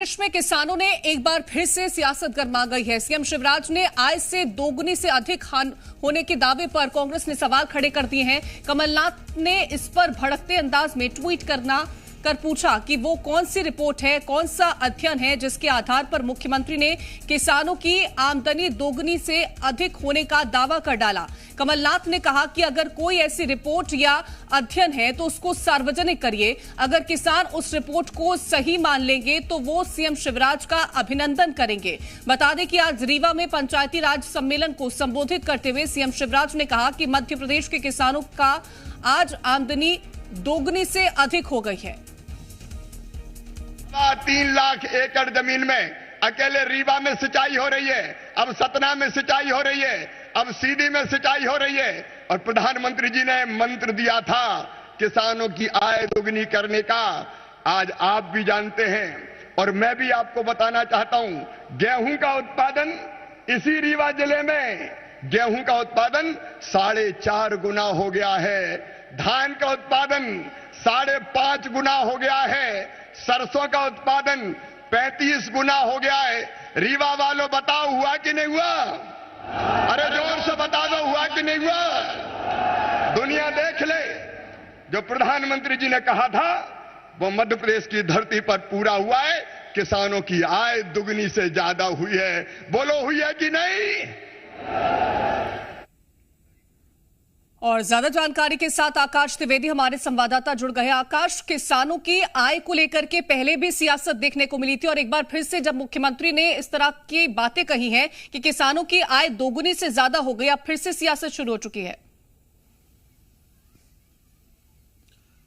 देश में किसानों ने एक बार फिर से सियासत गरमा गई है। सीएम शिवराज ने आय से दोगुनी से अधिक होने के दावे पर कांग्रेस ने सवाल खड़े कर दिए हैं। कमलनाथ ने इस पर भड़कते अंदाज में ट्वीट कर पूछा कि वो कौन सी रिपोर्ट है, कौन सा अध्ययन है जिसके आधार पर मुख्यमंत्री ने किसानों की आमदनी दोगुनी से अधिक होने का दावा कर डाला। कमलनाथ ने कहा कि अगर कोई ऐसी रिपोर्ट या अध्ययन है तो उसको सार्वजनिक करिए। अगर किसान उस रिपोर्ट को सही मान लेंगे तो वो सीएम शिवराज का अभिनंदन करेंगे। बता दें कि आज रीवा में पंचायती राज सम्मेलन को संबोधित करते हुए सीएम शिवराज ने कहा कि मध्य प्रदेश के किसानों का आज आमदनी दोगुनी से अधिक हो गई है। 3 लाख एकड़ जमीन में अकेले रीवा में सिंचाई हो रही है, अब सतना में सिंचाई हो रही है, अब सीधी में सिंचाई हो रही है। और प्रधानमंत्री जी ने मंत्र दिया था किसानों की आय दोगुनी करने का, आज आप भी जानते हैं और मैं भी आपको बताना चाहता हूं। गेहूं का उत्पादन इसी रीवा जिले में गेहूं का उत्पादन 4.5 गुना हो गया है, धान का उत्पादन 5.5 गुना हो गया है, सरसों का उत्पादन 35 गुना हो गया है। रीवा वालों बताओ, हुआ कि नहीं हुआ? अरे जोर से बता दो, हुआ कि नहीं हुआ? दुनिया देख ले, जो प्रधानमंत्री जी ने कहा था वो मध्य प्रदेश की धरती पर पूरा हुआ है। किसानों की आय दुगनी से ज्यादा हुई है। बोलो, हुई है कि नहीं? और ज्यादा जानकारी के साथ आकाश त्रिवेदी हमारे संवाददाता जुड़ गए। आकाश, किसानों की आय को लेकर के पहले भी सियासत देखने को मिली थी और एक बार फिर से जब मुख्यमंत्री ने इस तरह की बातें कही हैं कि किसानों की आय दोगुनी से ज्यादा हो गई, अब फिर से सियासत शुरू हो चुकी है।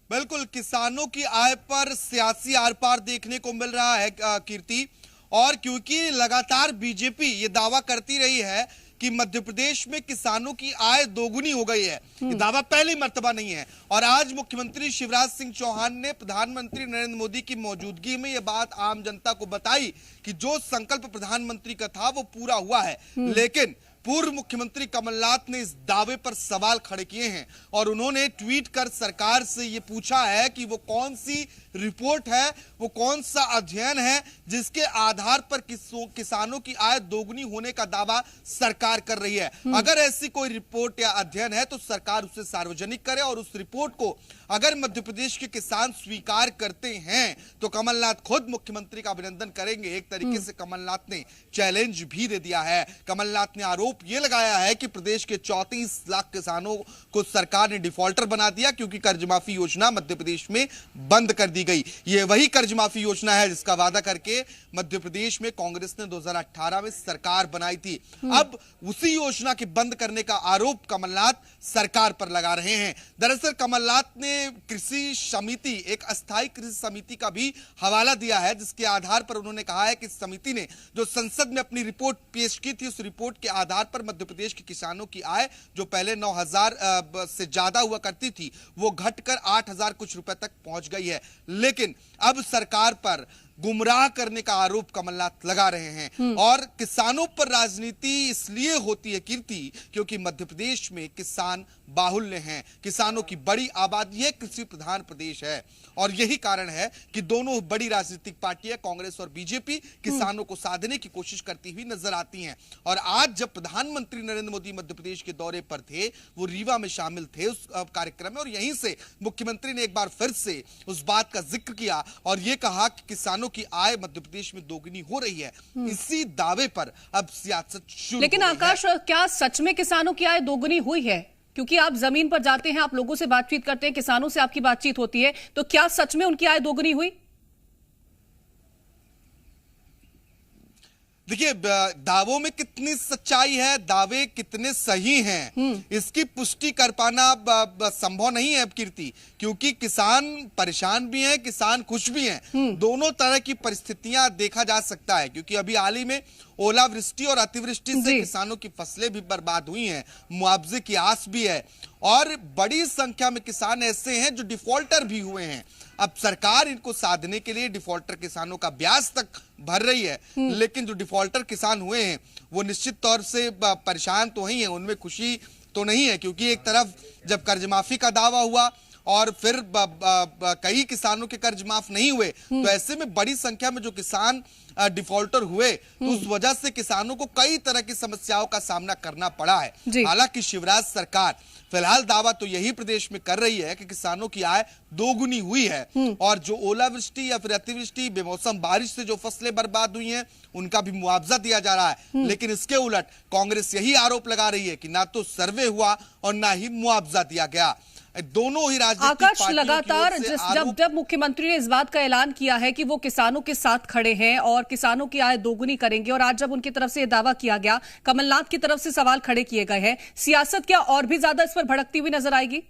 बिल्कुल, किसानों की आय पर सियासी आर पार देखने को मिल रहा है कीर्ति, और क्योंकि लगातार बीजेपी ये दावा करती रही है कि मध्य प्रदेश में किसानों की आय दोगुनी हो गई है, ये दावा पहली मर्तबा नहीं है। और आज मुख्यमंत्री शिवराज सिंह चौहान ने प्रधानमंत्री नरेंद्र मोदी की मौजूदगी में यह बात आम जनता को बताई कि जो संकल्प प्रधानमंत्री का था वो पूरा हुआ है। लेकिन पूर्व मुख्यमंत्री कमलनाथ ने इस दावे पर सवाल खड़े किए हैं और उन्होंने ट्वीट कर सरकार से यह पूछा है कि वो कौन सी रिपोर्ट है, वो कौन सा अध्ययन है जिसके आधार पर किसानों की आय दोगुनी होने का दावा सरकार कर रही है। अगर ऐसी कोई रिपोर्ट या अध्ययन है तो सरकार उसे सार्वजनिक करे, और उस रिपोर्ट को अगर मध्य प्रदेश के किसान स्वीकार करते हैं तो कमलनाथ खुद मुख्यमंत्री का अभिनंदन करेंगे। एक तरीके से कमलनाथ ने चैलेंज भी दे दिया है। कमलनाथ ने आरोप यह लगाया है कि प्रदेश के 34 लाख किसानों को सरकार ने डिफॉल्टर बना दिया क्योंकि कर्ज माफी योजना मध्य प्रदेश में बंद कर दी गई। यह वही कर्ज माफी योजना है जिसका वादा करके मध्य प्रदेश में कांग्रेस ने 2018 में सरकार बनाई थी। अब उसी योजना के बंद करने का आरोप कमलनाथ सरकार पर लगा रहे हैं। दरअसल कमलनाथ ने कृषि समिति, एक अस्थायी कृषि समिति का भी हवाला दिया है जिसके आधार पर उन्होंने कहा है कि समिति ने जो संसद में अपनी रिपोर्ट पेश की थी, उस रिपोर्ट के आधार पर मध्य प्रदेश के किसानों की आय जो पहले 9,000 से ज्यादा हुआ करती थी वो घटकर 8,000 कुछ रुपए तक पहुंच गई है। लेकिन अब सरकार पर गुमराह करने का आरोप कमलनाथ लगा रहे हैं। और किसानों पर राजनीति इसलिए होती है कीर्ति क्योंकि मध्य प्रदेश में किसान बाहुल्य हैं, किसानों की बड़ी आबादी है, कृषि प्रधान प्रदेश है, और यही कारण है कि दोनों बड़ी राजनीतिक पार्टियां कांग्रेस और बीजेपी किसानों को साधने की कोशिश करती हुई नजर आती हैं। और आज जब प्रधानमंत्री नरेंद्र मोदी मध्य प्रदेश के दौरे पर थे, वो रीवा में शामिल थे उस कार्यक्रम में, और यहीं से मुख्यमंत्री ने एक बार फिर से उस बात का जिक्र किया और यह कहा कि किसानों की आय मध्य प्रदेश में दोगुनी हो रही है। इसी दावे पर अब सियासत शुरू। लेकिन आकाश, क्या सच में किसानों की आय दोगुनी हुई है? क्योंकि आप जमीन पर जाते हैं, आप लोगों से बातचीत करते हैं, किसानों से आपकी बातचीत होती है, तो क्या सच में उनकी आय दोगुनी हुई? देखिए, दावों में कितनी सच्चाई है, दावे कितने सही हैं, इसकी पुष्टि कर पाना संभव नहीं है अब कीर्ति, क्योंकि किसान परेशान भी हैं, किसान खुश भी हैं। दोनों तरह की परिस्थितियां देखा जा सकता है क्योंकि अभी हाल ही में ओलावृष्टि और अतिवृष्टि से किसानों की फसलें भी बर्बाद हुई हैं, मुआवजे की आस भी है, और बड़ी संख्या में किसान ऐसे हैं जो डिफॉल्टर भी हुए हैं। अब सरकार इनको साधने के लिए डिफॉल्टर किसानों का ब्याज तक भर रही है, लेकिन जो डिफॉल्टर किसान हुए हैं वो निश्चित तौर से परेशान तो ही हैं, उनमें खुशी तो नहीं है, क्योंकि एक तरफ जब कर्ज माफी का दावा हुआ और फिर कई किसानों के कर्ज माफ नहीं हुए, तो ऐसे में बड़ी संख्या में जो किसान डिफॉल्टर हुए, तो उस वजह से किसानों को कई तरह की समस्याओं का सामना करना पड़ा है। हालांकि शिवराज सरकार फिलहाल दावा तो यही प्रदेश में कर रही है कि किसानों की आय दोगुनी हुई है, और जो ओलावृष्टि या फिर अतिवृष्टि, बेमौसम बारिश से जो फसलें बर्बाद हुई हैं, उनका भी मुआवजा दिया जा रहा है। लेकिन इसके उलट कांग्रेस यही आरोप लगा रही है कि ना तो सर्वे हुआ और ना ही मुआवजा दिया गया। दोनों ही राजनीतिक आकाश, लगातार जब मुख्यमंत्री ने इस बात का ऐलान किया है कि वो किसानों के साथ खड़े हैं और किसानों की आय दोगुनी करेंगे, और आज जब उनकी तरफ से ये दावा किया गया, कमलनाथ की तरफ से सवाल खड़े किए गए हैं, सियासत क्या और भी ज्यादा इस पर भड़कती हुई नजर आएगी?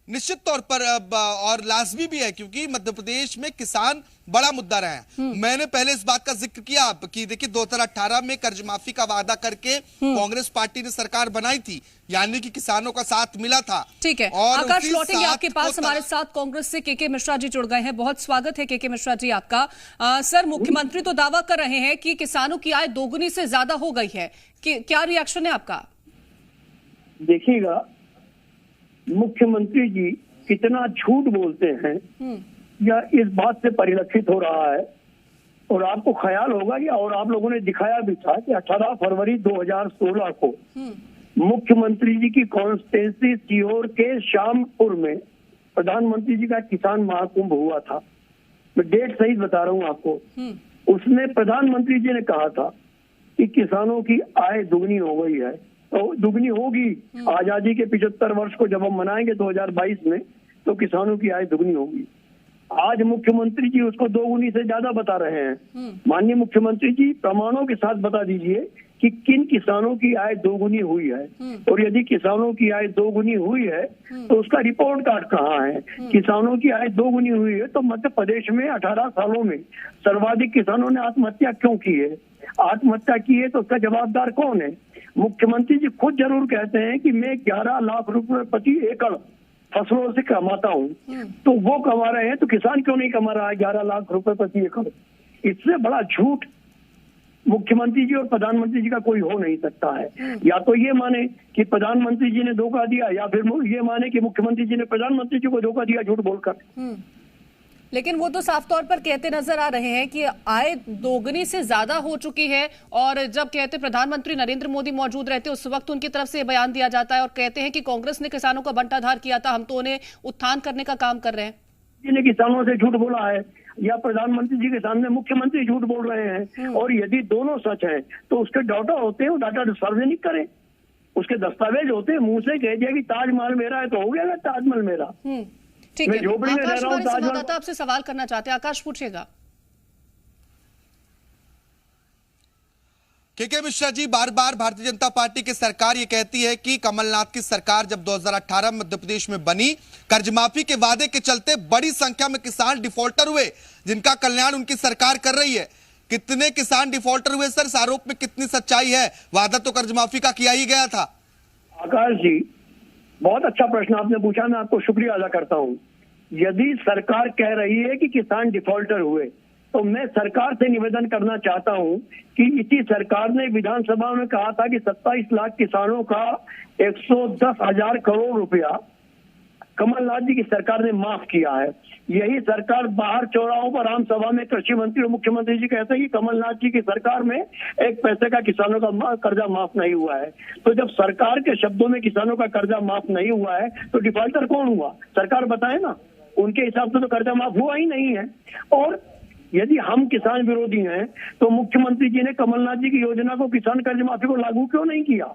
निश्चित तौर पर और लाजमी भी है, क्योंकि मध्य प्रदेश में किसान बड़ा मुद्दा रहे हैं। मैंने पहले इस बात का जिक्र किया कि देखिए 2018 में कर्ज माफी का वादा करके कांग्रेस पार्टी ने सरकार बनाई थी, यानी कि किसानों का साथ मिला था। ठीक है आकाश, लौटेंगे आपके पास। हमारे साथ कांग्रेस से के मिश्रा जी जुड़ गए हैं। बहुत स्वागत है के मिश्रा जी आपका। सर, मुख्यमंत्री तो दावा कर रहे हैं कि किसानों की आय दोगुनी से ज्यादा हो गई है, क्या रिएक्शन है आपका? देखिएगा, मुख्यमंत्री जी कितना झूठ बोलते हैं या इस बात से परिलक्षित हो रहा है, और आपको ख्याल होगा या और आप लोगों ने दिखाया भी था कि 18 फरवरी 2016 को मुख्यमंत्री जी की कॉन्स्टिट्यूंसी सीहोर के श्यामपुर में प्रधानमंत्री जी का किसान महाकुंभ हुआ था। मैं डेट सहित बता रहा हूँ आपको। उसमें प्रधानमंत्री जी ने कहा था कि किसानों की आय दुगनी हो गई है, तो दुगनी होगी। आजादी के 75 वर्ष को जब हम मनाएंगे 2022 में, तो किसानों की आय दुगनी होगी। आज मुख्यमंत्री जी उसको दोगुनी से ज्यादा बता रहे हैं। माननीय मुख्यमंत्री जी, प्रमाणों के साथ बता दीजिए कि किन किसानों की आय दोगुनी हुई है, और यदि किसानों की आय दोगुनी हुई है तो उसका रिपोर्ट कार्ड कहाँ है? किसानों की आय दोगुनी हुई है तो मध्य प्रदेश में 18 सालों में सर्वाधिक किसानों ने आत्महत्या क्यों की है? आत्महत्या की है तो उसका जवाबदार कौन है? मुख्यमंत्री जी खुद जरूर कहते हैं कि मैं 11 लाख रुपए प्रति एकड़ फसलों से कमाता हूँ, तो वो कमा रहे हैं तो किसान क्यों नहीं कमा रहा है 11 लाख रुपए प्रति एकड़? इससे बड़ा झूठ मुख्यमंत्री जी और प्रधानमंत्री जी का कोई हो नहीं सकता है। या तो ये माने कि प्रधानमंत्री जी ने धोखा दिया, या फिर ये माने कि मुख्यमंत्री जी ने प्रधानमंत्री जी को धोखा दिया झूठ बोलकर। लेकिन वो तो साफ तौर पर कहते नजर आ रहे हैं कि आय दोगुनी से ज्यादा हो चुकी है, और जब कहते प्रधानमंत्री नरेंद्र मोदी मौजूद रहते उस वक्त उनकी तरफ से बयान दिया जाता है और कहते हैं कि कांग्रेस ने किसानों का बंटाधार किया था, हम तो उन्हें उत्थान करने का काम कर रहे हैं। जिन्हें किसानों से झूठ बोला है, या प्रधानमंत्री जी के सामने मुख्यमंत्री झूठ बोल रहे हैं, और यदि दोनों सच हैं तो उसके डाटा होते हैं, वो डाटा सार्वजनिक करें, उसके दस्तावेज होते हैं। मुंह से कह दिया कि ताजमहल मेरा है तो हो गया ताजमहल मेरा। ठीक है, झोपड़ी में रह रहा हूँ। संवाददाता आपसे सवाल करना चाहते हैं, आकाश पूछेगा। के मिश्रा जी, बार बार भारतीय जनता पार्टी की सरकार ये कहती है कि कमलनाथ की सरकार जब 2018 में मध्य प्रदेश में बनी, कर्ज माफी के वादे के चलते बड़ी संख्या में किसान डिफॉल्टर हुए, जिनका कल्याण उनकी सरकार कर रही है। कितने किसान डिफॉल्टर हुए सर? इस आरोप में कितनी सच्चाई है? वादा तो कर्ज माफी का किया ही गया था। आकाश जी, बहुत अच्छा प्रश्न आपने पूछा, मैं आपको शुक्रिया अदा करता हूँ। यदि सरकार कह रही है कि किसान डिफॉल्टर हुए, तो मैं सरकार से निवेदन करना चाहता हूं कि इसी सरकार ने विधानसभा में कहा था कि 27 लाख किसानों का 110,000 करोड़ रुपया कमलनाथ जी की सरकार ने माफ किया है। यही सरकार बाहर चौराहों पर आम सभा में कृषि मंत्री और मुख्यमंत्री जी कहते हैं कि कमलनाथ जी की सरकार में एक पैसे का किसानों का कर्जा माफ नहीं हुआ है। तो जब सरकार के शब्दों में किसानों का कर्जा माफ नहीं हुआ है तो डिफॉल्टर कौन हुआ? सरकार बताए ना। उनके हिसाब से तो कर्जा माफ हुआ ही नहीं है। और यदि हम किसान विरोधी हैं तो मुख्यमंत्री जी ने कमलनाथ जी की योजना को, किसान कर्ज माफी को लागू क्यों नहीं किया?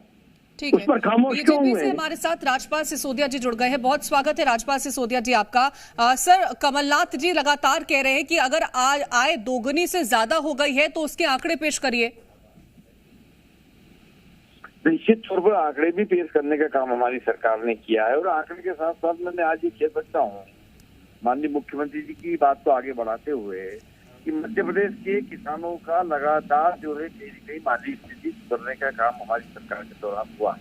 ठीक उस पर खामोश क्यों हुए? से हमारे साथ राजपाल सिसोदिया जी जुड़ गए हैं। बहुत स्वागत है राजपाल सिसोदिया जी आपका। सर, कमलनाथ जी लगातार कह रहे हैं कि अगर आय दोगुनी से ज्यादा हो गई है तो उसके आंकड़े पेश करिए। निश्चित तौर पर आंकड़े भी पेश करने का काम हमारी सरकार ने किया है, और आंकड़े के साथ साथ मैं आज ये कह सकता हूँ माननीय मुख्यमंत्री जी की बात को आगे बढ़ाते हुए कि मध्य प्रदेश के किसानों का लगातार जो है कहीं न कहीं माली स्थिति सुधरने का काम हमारी सरकार के दौरान हुआ।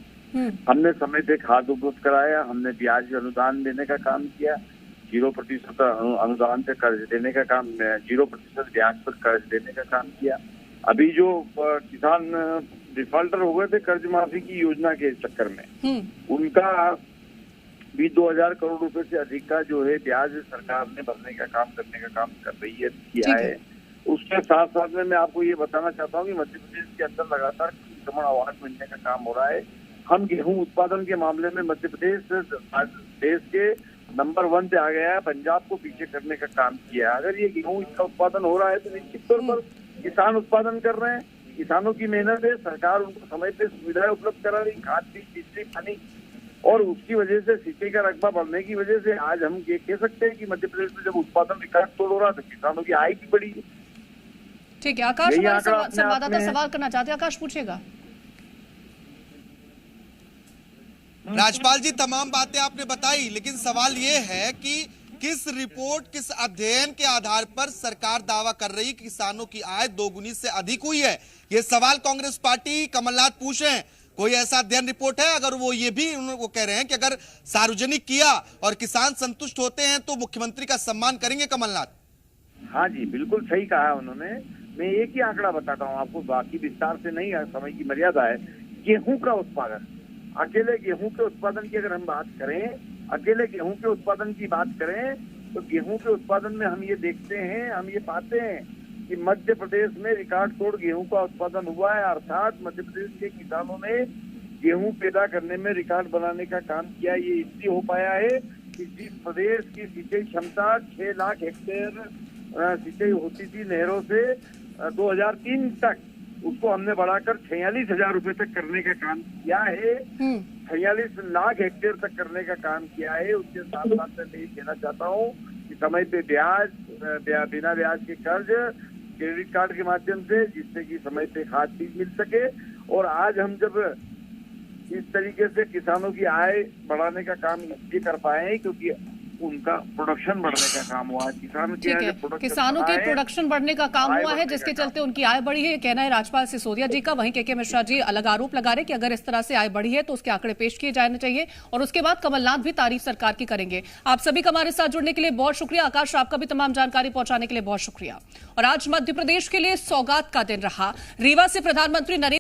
हमने समय से खाद उपलब्ध कराया, हमने ब्याज अनुदान देने का काम किया, 0% अनुदान से कर्ज देने का काम, 0% ब्याज पर कर्ज देने का काम किया। अभी जो किसान डिफॉल्टर हो गए थे कर्ज माफी की योजना के चक्कर में, उनका भी 2000 करोड़ रुपए से अधिक का जो है ब्याज सरकार ने भरने का काम करने का काम कर रही है, किया है। उसके साथ साथ में मैं आपको ये बताना चाहता हूँ कि मध्य प्रदेश के अंदर लगातार संक्रमण अवार्ड मिलने का काम हो रहा है। हम गेहूं उत्पादन के मामले में मध्य प्रदेश देश के नंबर 1 पे आ गया है, पंजाब को पीछे करने का काम किया है। अगर ये गेहूं इसका उत्पादन हो रहा है तो निश्चित तौर पर किसान उत्पादन कर रहे हैं, किसानों की मेहनत है, सरकार उनको समय पे सुविधाएं उपलब्ध करा रही, खाद बीज बिजली पानी, और उसकी वजह से सिंचाई का रकबा बढ़ने की वजह से आज हम ये कह सकते हैं कि मध्य प्रदेश में जब उत्पादन रिकॉर्ड तोड़ हो रहा है तो किसानों की आय भी बढ़ी है। ठीक है, आकाश हमारे संवाददाता सवाल करना चाहते हैं, आकाश पूछेगा। राजपाल जी, तमाम बातें आपने बताई, लेकिन सवाल ये है कि किस रिपोर्ट, किस अध्ययन के आधार पर सरकार दावा कर रही कि किसानों की आय दोगुनी से अधिक हुई है? ये सवाल कांग्रेस पार्टी कमलनाथ पूछ रहे हैं। कोई ऐसा अध्ययन रिपोर्ट है? अगर वो ये भी वो कह रहे हैं कि अगर सार्वजनिक किया और किसान संतुष्ट होते हैं तो मुख्यमंत्री का सम्मान करेंगे कमलनाथ। हाँ जी, बिल्कुल सही कहा है उन्होंने। मैं एक ही आंकड़ा बताता हूँ आपको, बाकी विस्तार से नहीं, समय की मर्यादा है। गेहूं का उत्पादन, अकेले गेहूं के उत्पादन की अगर हम बात करें, अकेले गेहूं के उत्पादन की बात करें तो गेहूं के उत्पादन में हम ये देखते हैं, हम ये पाते हैं कि मध्य प्रदेश में रिकॉर्ड तोड़ गेहूं का उत्पादन हुआ है। अर्थात मध्य प्रदेश के किसानों ने गेहूं पैदा करने में रिकॉर्ड बनाने का काम किया। ये इसलिए हो पाया है कि जिस प्रदेश की सिंचाई क्षमता 6 लाख हेक्टेयर सिंचाई होती थी नहरों से 2003 तक, उसको हमने बढ़ाकर 46,000 रुपए तक करने का काम किया है। 46 लाख हेक्टेयर तक करने का काम किया है। उसके साथ साथ मैं ये कहना चाहता हूँ कि समय पे ब्याज, बिना ब्याज के कर्ज क्रेडिट कार्ड के माध्यम से, जिससे कि समय पे खाद बीज मिल सके। और आज हम जब इस तरीके से किसानों की आय बढ़ाने का काम इसलिए कर पाए हैं क्योंकि उनका प्रोडक्शन बढ़ने का काम हुआ है। किसानों की प्रोडक्शन बढ़ने का काम हुआ है, जिसके चलते उनकी आय बढ़ी है। ये कहना है राजपाल सिसोदिया जी का। वहीं के मिश्रा जी अलग आरोप लगा रहे कि अगर इस तरह से आय बढ़ी है तो उसके आंकड़े पेश किए जाने चाहिए, और उसके बाद कमलनाथ भी तारीफ सरकार की करेंगे। आप सभी का हमारे साथ जुड़ने के लिए बहुत शुक्रिया। आकाश, आपका भी तमाम जानकारी पहुंचाने के लिए बहुत शुक्रिया। और आज मध्य प्रदेश के लिए सौगात का दिन रहा। रीवा से प्रधानमंत्री नरेंद्र